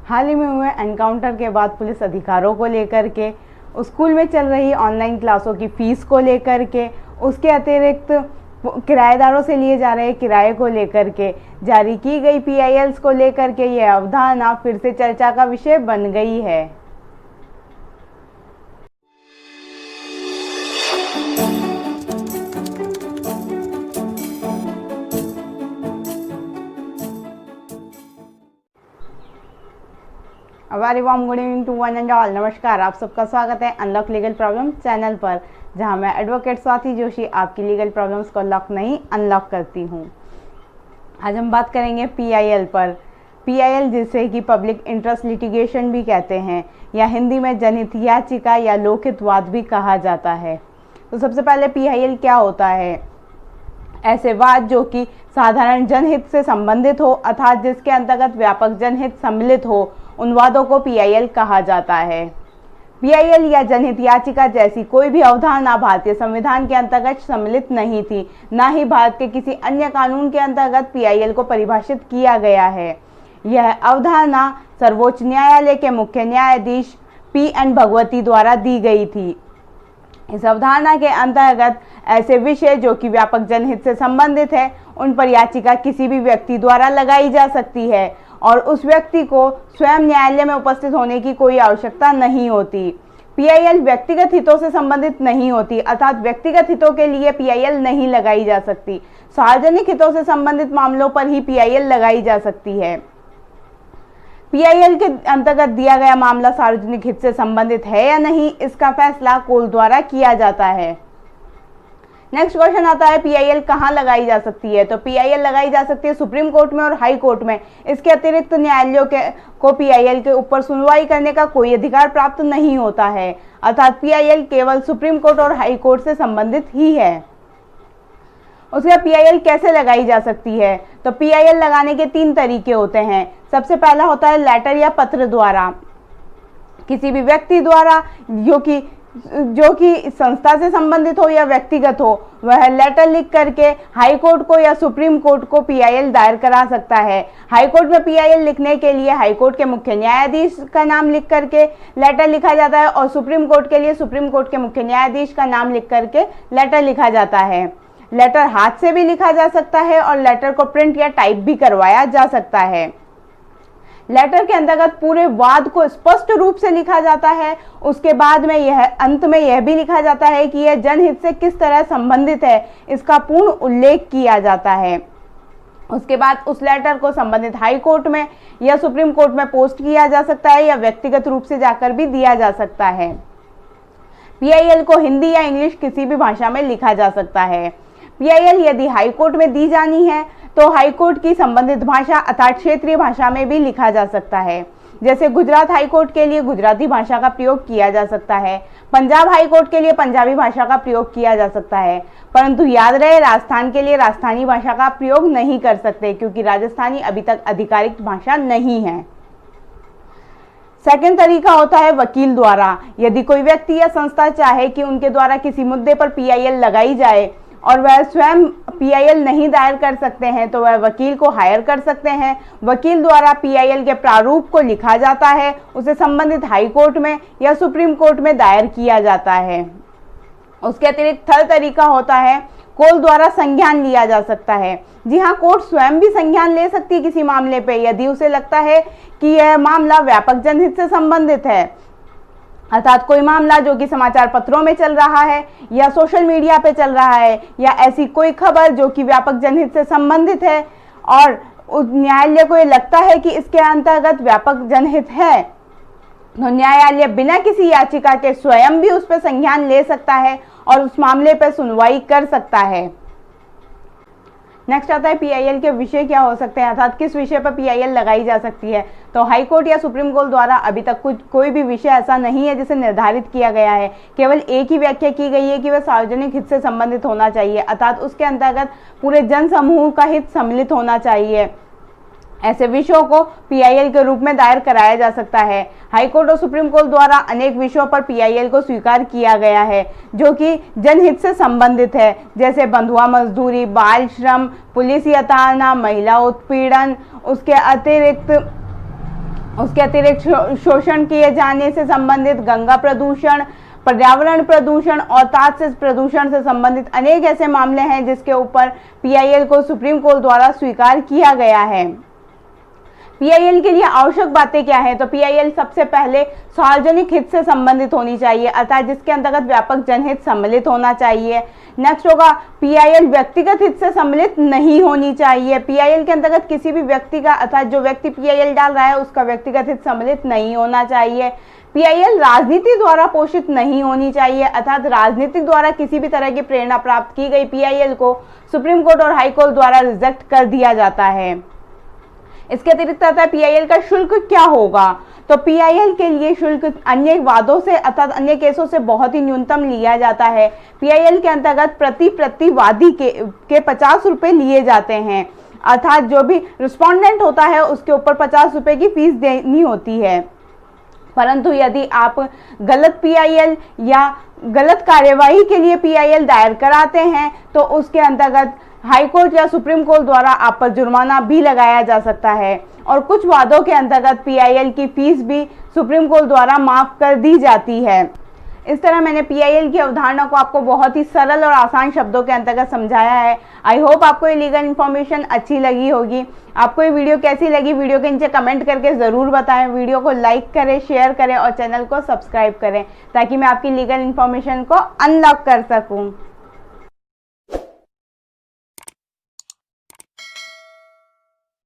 हाल ही में हुए एनकाउंटर के बाद पुलिस अधिकारों को लेकर के, स्कूल में चल रही ऑनलाइन क्लासों की फ़ीस को लेकर के, उसके अतिरिक्त किराएदारों से लिए जा रहे किराए को लेकर के जारी की गई PILs को लेकर के यह अवधारणा फिर से चर्चा का विषय बन गई है। Very warm good evening to one and all. नमस्कार, आप सबका स्वागत है अनलॉक लीगल प्रॉब्लम चैनल पर, जहां मैं एडवोकेट स्वाति जोशी आपकी लीगल प्रॉब्लम्स को लॉक नहीं अनलॉक करती हूं। आज हम बात करेंगे PIL पर। PIL जिसे कि पब्लिक इंटरेस्ट लिटिगेशन भी कहते हैं या हिंदी में जनहित याचिका या लोकहित वाद भी कहा जाता है। तो सबसे पहले PIL क्या होता है? ऐसे वाद जो कि साधारण जनहित से संबंधित हो अर्थात जिसके अंतर्गत व्यापक जनहित सम्मिलित हो, उन वादों को PIL कहा जाता है। PIL या जनहित याचिका जैसी कोई भी अवधारणा भारतीय संविधान के अंतर्गत सम्मिलित नहीं थी, ना ही भारत के किसी अन्य कानून के अंतर्गत PIL को परिभाषित किया गया है। यह अवधारणा सर्वोच्च न्यायालय के मुख्य न्यायाधीश PN भगवती द्वारा दी गई थी। इस अवधारणा के अंतर्गत ऐसे विषय जो कि व्यापक जनहित से संबंधित है, उन पर याचिका किसी भी व्यक्ति द्वारा लगाई जा सकती है और उस व्यक्ति को स्वयं न्यायालय में उपस्थित होने की कोई आवश्यकता नहीं होती। PIL व्यक्तिगत हितों से संबंधित नहीं होती अर्थात व्यक्तिगत हितों के लिए PIL नहीं लगाई जा सकती। सार्वजनिक हितों से संबंधित मामलों पर ही PIL लगाई जा सकती है। PIL के अंतर्गत दिया गया मामला सार्वजनिक हित से संबंधित है या नहीं, इसका फैसला कोर्ट द्वारा किया जाता है। नेक्स्ट क्वेश्चन आता है PIL कहाँ लगाई जा सकती है? तो PIL लगाई जा सकती है सुप्रीम कोर्ट में और हाई कोर्ट में। इसके अतिरिक्त न्यायालयों को PIL के ऊपर सुनवाई करने का कोई अधिकार प्राप्त नहीं होता है अर्थात PIL केवल सुप्रीम कोर्ट और हाई कोर्ट से संबंधित ही है। उसके PIL कैसे लगाई जा सकती है? तो PIL लगाने के 3 तरीके होते हैं। सबसे पहला होता है लेटर या पत्र द्वारा। किसी भी व्यक्ति द्वारा जो कि संस्था से संबंधित हो या व्यक्तिगत हो, वह लेटर लिख करके हाई कोर्ट को या सुप्रीम कोर्ट को PIL दायर करा सकता है। हाई कोर्ट में PIL लिखने के लिए हाई कोर्ट के मुख्य न्यायाधीश का नाम लिख करके लेटर लिखा जाता है और सुप्रीम कोर्ट के लिए सुप्रीम कोर्ट के मुख्य न्यायाधीश का नाम लिख करके लेटर लिखा जाता है। लेटर हाथ से भी लिखा जा सकता है और लेटर को प्रिंट या टाइप भी करवाया जा सकता है। लेटर के अंतर्गत पूरे वाद को स्पष्ट रूप से लिखा जाता है। उसके बाद में अंत में यह भी लिखा जाता है कि यह जनहित से किस तरह संबंधित है, इसका पूर्ण उल्लेख किया जाता है। उसके बाद उस लेटर को संबंधित हाई कोर्ट में या सुप्रीम कोर्ट में पोस्ट किया जा सकता है या व्यक्तिगत रूप से जाकर भी दिया जा सकता है। PIL को हिंदी या इंग्लिश किसी भी भाषा में लिखा जा सकता है। PIL यदि हाई कोर्ट में दी जानी है तो हाई कोर्ट की संबंधित भाषा अर्थात क्षेत्रीय भाषा में भी लिखा जा सकता है। जैसे गुजरात हाई कोर्ट के लिए गुजराती भाषा का प्रयोग किया जा सकता है, पंजाब हाई कोर्ट के लिए पंजाबी भाषा का प्रयोग किया जा सकता है। परंतु याद रहे, राजस्थान के लिए राजस्थानी भाषा का प्रयोग नहीं कर सकते क्योंकि राजस्थानी अभी तक आधिकारिक भाषा नहीं है। सेकंड तरीका होता है वकील द्वारा। यदि कोई व्यक्ति या संस्था चाहे कि उनके द्वारा किसी मुद्दे पर PIL लगाई जाए और वह स्वयं PIL नहीं दायर कर सकते हैं तो वह वकील को हायर कर सकते हैं। वकील द्वारा PIL के प्रारूप को लिखा जाता है, उसे संबंधित हाई कोर्ट में या सुप्रीम कोर्ट में दायर किया जाता है। उसके अतिरिक्त थर्ड तरीका होता है कोर्ट द्वारा संज्ञान लिया जा सकता है। जी हाँ, कोर्ट स्वयं भी संज्ञान ले सकती है किसी मामले पे यदि उसे लगता है कि यह मामला व्यापक जनहित से संबंधित है अर्थात कोई मामला जो कि समाचार पत्रों में चल रहा है या सोशल मीडिया पे चल रहा है या ऐसी कोई खबर जो कि व्यापक जनहित से संबंधित है और उस न्यायालय को ये लगता है कि इसके अंतर्गत व्यापक जनहित है, तो न्यायालय बिना किसी याचिका के स्वयं भी उस पर संज्ञान ले सकता है और उस मामले पर सुनवाई कर सकता है। नेक्स्ट आता है PIL के विषय क्या हो सकते हैं अर्थात किस विषय पर PIL लगाई जा सकती है। तो हाई कोर्ट या सुप्रीम कोर्ट द्वारा अभी तक कोई भी विषय ऐसा नहीं है जिसे निर्धारित किया गया है। केवल एक ही व्याख्या की गई है कि वह सार्वजनिक हित से संबंधित होना चाहिए अर्थात उसके अंतर्गत पूरे जन समूह का हित सम्मिलित होना चाहिए। ऐसे विषयों को PIL के रूप में दायर कराया जा सकता है। हाई कोर्ट और सुप्रीम कोर्ट द्वारा अनेक विषयों पर PIL को स्वीकार किया गया है जो कि जनहित से संबंधित है, जैसे बंधुआ मजदूरी, बाल श्रम, पुलिस यातना, महिला उत्पीड़न, उसके अतिरिक्त उसके अतिरिक्त शोषण किए जाने से संबंधित, गंगा प्रदूषण, पर्यावरण प्रदूषण और ताप प्रदूषण से संबंधित अनेक ऐसे मामले हैं जिसके ऊपर पीआईएल को सुप्रीम कोर्ट द्वारा स्वीकार किया गया है। पीआईएल के लिए आवश्यक बातें क्या है? तो पीआईएल सबसे पहले सार्वजनिक हित से संबंधित होनी चाहिए, अर्थात जिसके अंतर्गत व्यापक जनहित सम्मिलित होना चाहिए। नेक्स्ट होगा पीआईएल व्यक्तिगत हित से सम्मिलित नहीं होनी चाहिए। पीआईएल के अंतर्गत किसी भी व्यक्ति का, अर्थात जो व्यक्ति पीआईएल डाल रहा है उसका व्यक्तिगत हित सम्मिलित नहीं होना चाहिए। पीआईएल राजनीति द्वारा पोषित नहीं होनी चाहिए, अर्थात राजनीति द्वारा किसी भी तरह की प्रेरणा प्राप्त की गई पीआईएल को सुप्रीम कोर्ट और हाई कोर्ट द्वारा रिजेक्ट कर दिया जाता है। इसके अतिरिक्त आता है पीआईएल का शुल्क क्या होगा? तो पीआईएल के लिए शुल्क अन्य वादों से, अर्थात अन्य केसों से बहुत ही न्यूनतम लिया जाता है। पीआईएल के अंतर्गत प्रतिवादी के 50 रुपए लिए जाते हैं, अर्थात जो भी रिस्पोंडेंट होता है उसके ऊपर 50 रुपए की फीस देनी होती है। परंतु यदि आप गलत पीआईएल या गलत कार्यवाही के लिए पीआईएल दायर कराते हैं तो उसके अंतर्गत हाई कोर्ट या सुप्रीम कोर्ट द्वारा आप पर जुर्माना भी लगाया जा सकता है। और कुछ वादों के अंतर्गत पीआईएल की फीस भी सुप्रीम कोर्ट द्वारा माफ कर दी जाती है। इस तरह मैंने पीआईएल की अवधारणा को आपको बहुत ही सरल और आसान शब्दों के अंतर्गत समझाया है। आई होप आपको ये लीगल इन्फॉर्मेशन अच्छी लगी होगी। आपको ये वीडियो कैसी लगी, वीडियो के नीचे कमेंट करके ज़रूर बताएं। वीडियो को लाइक करें, शेयर करें और चैनल को सब्सक्राइब करें ताकि मैं आपकी लीगल इन्फॉर्मेशन को अनलॉक कर सकूं।